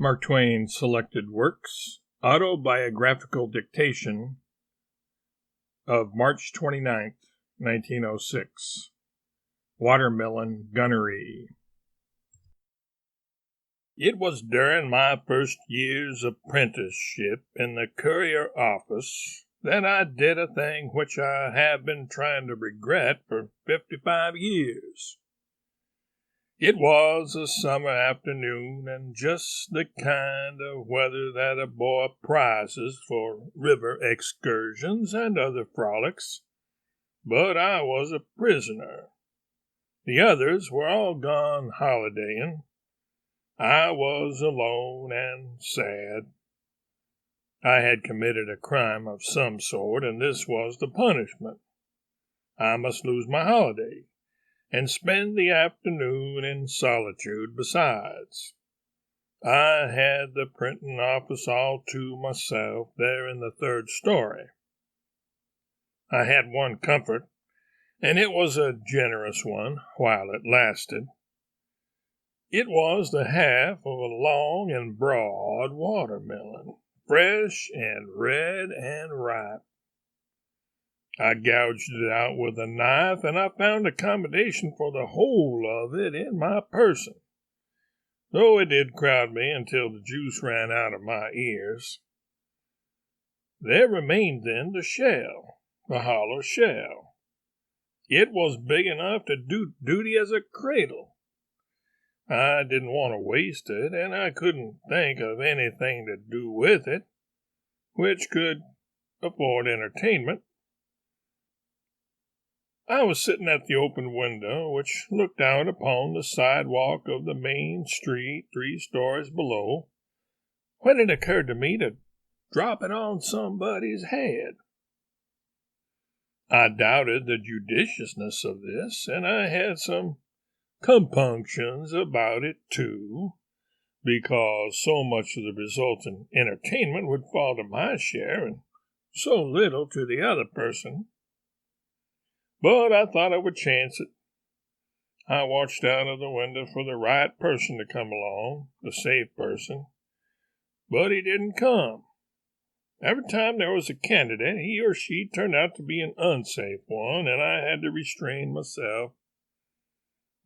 Mark Twain Selected Works, Autobiographical Dictation of March 29th, 1906. Watermelon Gunnery. It was during my first year's apprenticeship in the courier office that I did a thing which I have been trying to regret for 55 years. It was a summer afternoon, and just the kind of weather that a boy prizes for river excursions and other frolics. But I was a prisoner. The others were all gone holidaying. I was alone and sad. I had committed a crime of some sort, and this was the punishment. I must lose my holiday and spend the afternoon in solitude besides. I had the printing office all to myself there in the third story. I had one comfort, and it was a generous one while it lasted. It was the half of a long and broad watermelon, fresh and red and ripe. I gouged it out with a knife, and I found accommodation for the whole of it in my person, though it did crowd me until the juice ran out of my ears. There remained then the shell, the hollow shell. It was big enough to do duty as a cradle. I didn't want to waste it, and I couldn't think of anything to do with it which could afford entertainment. I was sitting at the open window, which looked out upon the sidewalk of the main street 3 stories below, when it occurred to me to drop it on somebody's head. I doubted the judiciousness of this, and I had some compunctions about it, too, because so much of the resulting entertainment would fall to my share and so little to the other person. But I thought I would chance it. I watched out of the window for the right person to come along, the safe person. But he didn't come. Every time there was a candidate, he or she turned out to be an unsafe one, and I had to restrain myself.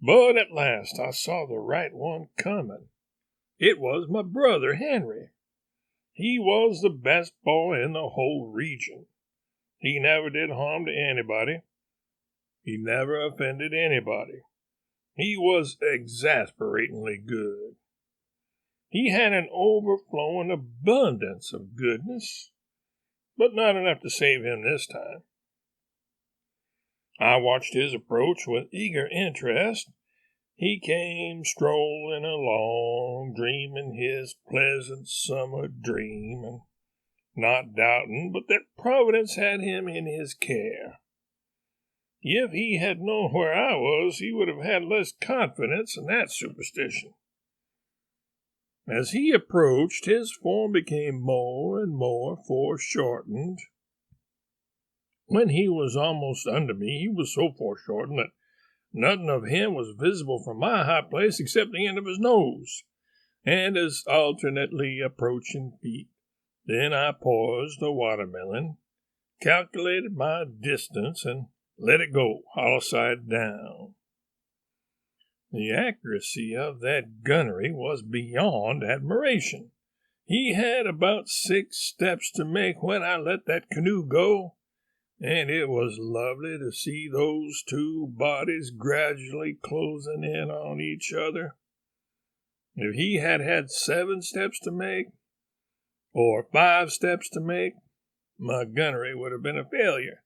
But at last I saw the right one coming. It was my brother Henry. He was the best boy in the whole region. He never did harm to anybody. He never offended anybody. He was exasperatingly good. He had an overflowing abundance of goodness, but not enough to save him this time. I watched his approach with eager interest. He came strolling along, dreaming his pleasant summer dream, and not doubting but that Providence had him in his care. If he had known where I was, he would have had less confidence in that superstition. As he approached, his form became more and more foreshortened. When he was almost under me, he was so foreshortened that nothing of him was visible from my high place except the end of his nose, and his alternately approaching feet. Then I poised the watermelon, calculated my distance, and let it go, hollow side down. The accuracy of that gunnery was beyond admiration. He had about 6 steps to make when I let that canoe go, and it was lovely to see those 2 bodies gradually closing in on each other. If he had had 7 steps to make, or 5 steps to make, my gunnery would have been a failure.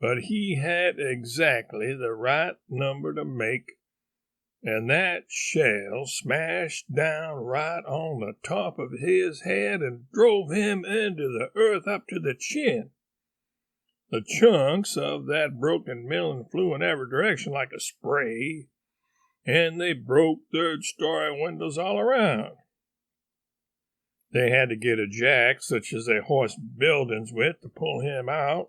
But he had exactly the right number to make, and that shell smashed down right on the top of his head and drove him into the earth up to the chin. The chunks of that broken melon flew in every direction like a spray, and they broke 3rd-story windows all around. They had to get a jack, such as they hoist buildings with, to pull him out.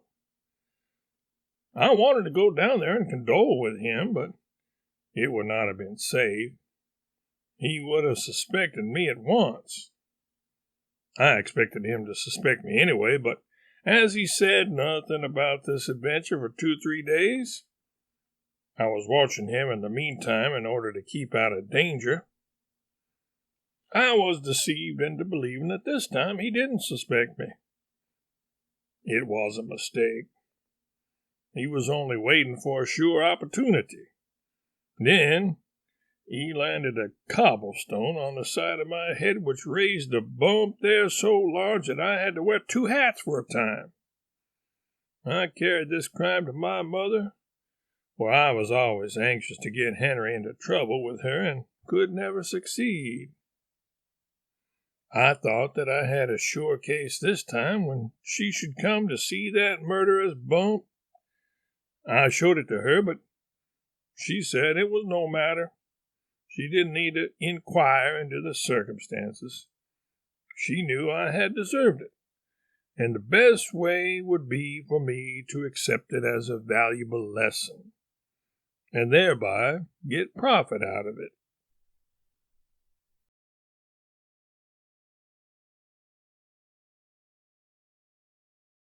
I wanted to go down there and condole with him, but it would not have been safe. he would have suspected me at once. I expected him to suspect me anyway, but as he said nothing about this adventure for 2 or 3 days, I was watching him in the meantime in order to keep out of danger. I was deceived into believing that this time he didn't suspect me. It was a mistake. He was only waiting for a sure opportunity. Then he landed a cobblestone on the side of my head, which raised a bump there so large that I had to wear 2 hats for a time. I carried this crime to my mother, for I was always anxious to get Henry into trouble with her and could never succeed. I thought that I had a sure case this time when she should come to see that murderous bump. I showed it to her, but she said it was no matter. She didn't need to inquire into the circumstances. She knew I had deserved it, and the best way would be for me to accept it as a valuable lesson, and thereby get profit out of it.